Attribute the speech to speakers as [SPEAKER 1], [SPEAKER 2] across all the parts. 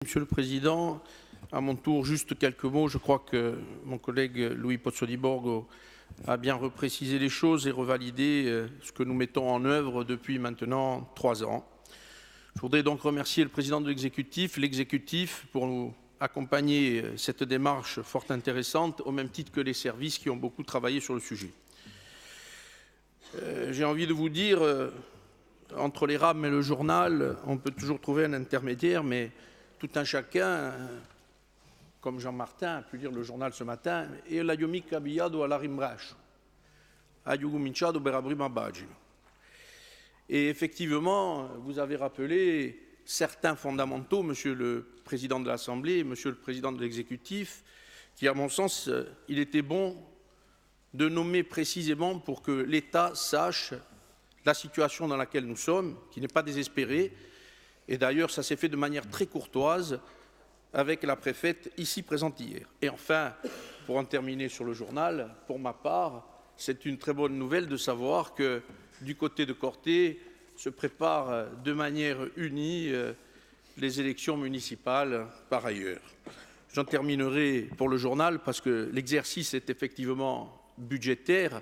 [SPEAKER 1] Monsieur le Président, à mon tour, juste quelques mots. Je crois que mon collègue Louis Pozzo-di-Borgo a bien reprécisé les choses et revalidé ce que nous mettons en œuvre depuis maintenant 3 ans. Je voudrais donc remercier le président de l'exécutif pour nous accompagner cette démarche fort intéressante, au même titre que les services qui ont beaucoup travaillé sur le sujet. J'ai envie de vous dire, entre les rames et le journal, on peut toujours trouver un intermédiaire, mais tout un chacun, comme Jean Martin a pu lire le journal ce matin, et la yomic abillado à la rimbrache, ayugu minchado berabrim badge. Et effectivement, vous avez rappelé certains fondamentaux, Monsieur le Président de l'Assemblée, Monsieur le Président de l'Exécutif, qui, à mon sens, il était bon de nommer précisément pour que l'État sache la situation dans laquelle nous sommes, qui n'est pas désespérée. Et d'ailleurs, ça s'est fait de manière très courtoise avec la préfète ici présente hier. Et enfin, pour en terminer sur le journal, pour ma part, c'est une très bonne nouvelle de savoir que du côté de Corté se préparent de manière unie les élections municipales par ailleurs. J'en terminerai pour le journal parce que l'exercice est effectivement budgétaire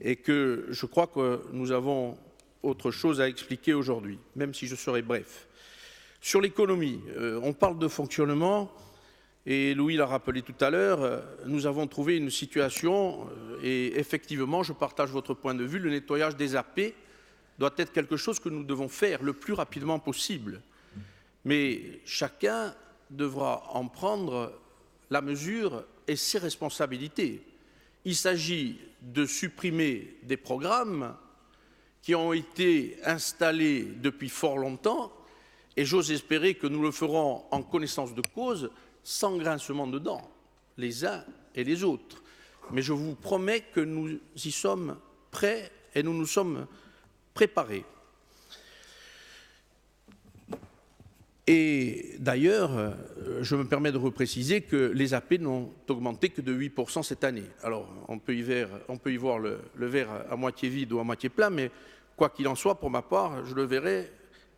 [SPEAKER 1] et que je crois que nous avons autre chose à expliquer aujourd'hui, même si je serai bref. Sur l'économie, on parle de fonctionnement et Louis l'a rappelé tout à l'heure, nous avons trouvé une situation et effectivement, je partage votre point de vue, le nettoyage des AP doit être quelque chose que nous devons faire le plus rapidement possible. Mais chacun devra en prendre la mesure et ses responsabilités. Il s'agit de supprimer des programmes qui ont été installés depuis fort longtemps et j'ose espérer que nous le ferons en connaissance de cause, sans grincement de dents, les uns et les autres. Mais je vous promets que nous y sommes prêts et nous nous sommes préparés. Et d'ailleurs, je me permets de repréciser que les AP n'ont augmenté que de 8% cette année. Alors, on peut y voir le verre à moitié vide ou à moitié plein, mais quoi qu'il en soit, pour ma part, je le verrai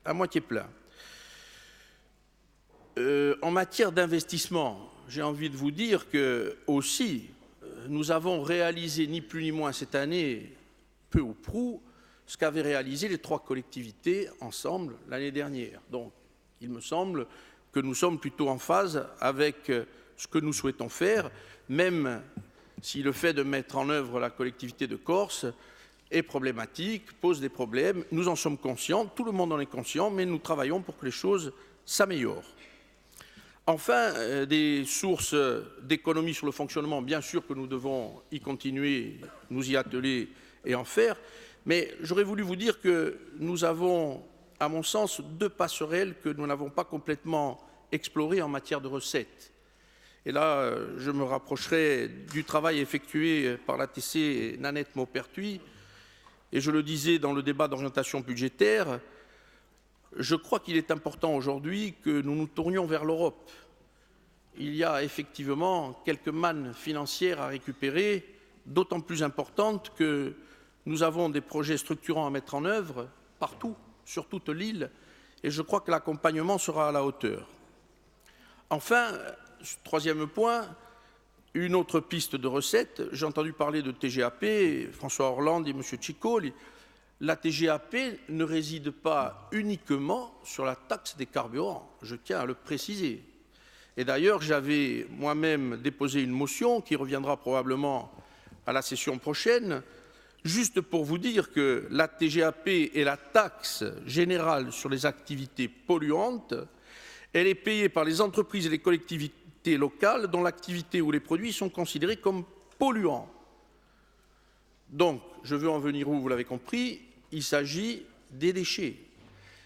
[SPEAKER 1] à moitié plein. En matière d'investissement, j'ai envie de vous dire que aussi, nous avons réalisé ni plus ni moins cette année, peu ou prou, ce qu'avaient réalisé les 3 collectivités ensemble l'année dernière. Donc, il me semble que nous sommes plutôt en phase avec ce que nous souhaitons faire, même si le fait de mettre en œuvre la collectivité de Corse est problématique, pose des problèmes. Nous en sommes conscients, tout le monde en est conscient, mais nous travaillons pour que les choses s'améliorent. Enfin, des sources d'économie sur le fonctionnement, bien sûr que nous devons y continuer, nous y atteler et en faire, mais j'aurais voulu vous dire que nous avons, à mon sens, 2 passerelles que nous n'avons pas complètement explorées en matière de recettes. Et là, je me rapprocherai du travail effectué par l'ATC Nanette Maupertuis, et je le disais dans le débat d'orientation budgétaire, je crois qu'il est important aujourd'hui que nous nous tournions vers l'Europe. Il y a effectivement quelques mannes financières à récupérer, d'autant plus importantes que nous avons des projets structurants à mettre en œuvre partout, sur toute l'île, et je crois que l'accompagnement sera à la hauteur. Enfin, 3e point, une autre piste de recettes. J'ai entendu parler de TGAP, François Hollande et M. Chico. La TGAP ne réside pas uniquement sur la taxe des carburants, je tiens à le préciser. Et d'ailleurs, j'avais moi-même déposé une motion qui reviendra probablement à la session prochaine, juste pour vous dire que la TGAP est la taxe générale sur les activités polluantes. Elle est payée par les entreprises et les collectivités locales dont l'activité ou les produits sont considérés comme polluants. Donc, je veux en venir où, vous l'avez compris, il s'agit des déchets.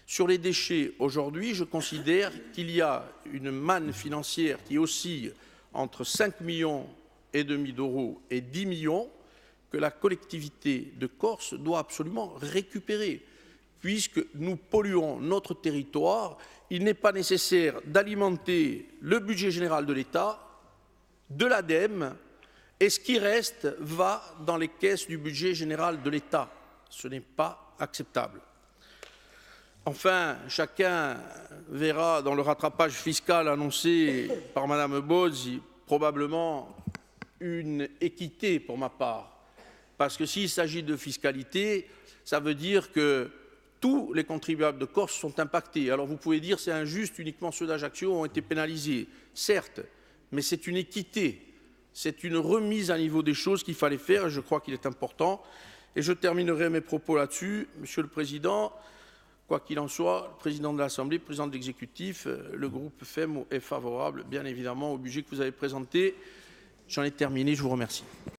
[SPEAKER 1] Sur les déchets, aujourd'hui, je considère qu'il y a une manne financière qui oscille entre 5,5 millions d'euros et 10 millions que la collectivité de Corse doit absolument récupérer. Puisque nous polluons notre territoire, il n'est pas nécessaire d'alimenter le budget général de l'État, de l'ADEME, et ce qui reste va dans les caisses du budget général de l'État. Ce n'est pas acceptable. Enfin, chacun verra dans le rattrapage fiscal annoncé par Mme Bozzi probablement une équité pour ma part. Parce que s'il s'agit de fiscalité, ça veut dire que tous les contribuables de Corse sont impactés. Alors vous pouvez dire c'est injuste, uniquement ceux d'Ajaccio ont été pénalisés. Certes, mais c'est une équité, c'est une remise à niveau des choses qu'il fallait faire et je crois qu'il est important. Et je terminerai mes propos là-dessus. Monsieur le Président, quoi qu'il en soit, le Président de l'Assemblée, le Président de l'Exécutif, le groupe FEM est favorable, bien évidemment, au budget que vous avez présenté. J'en ai terminé, je vous remercie.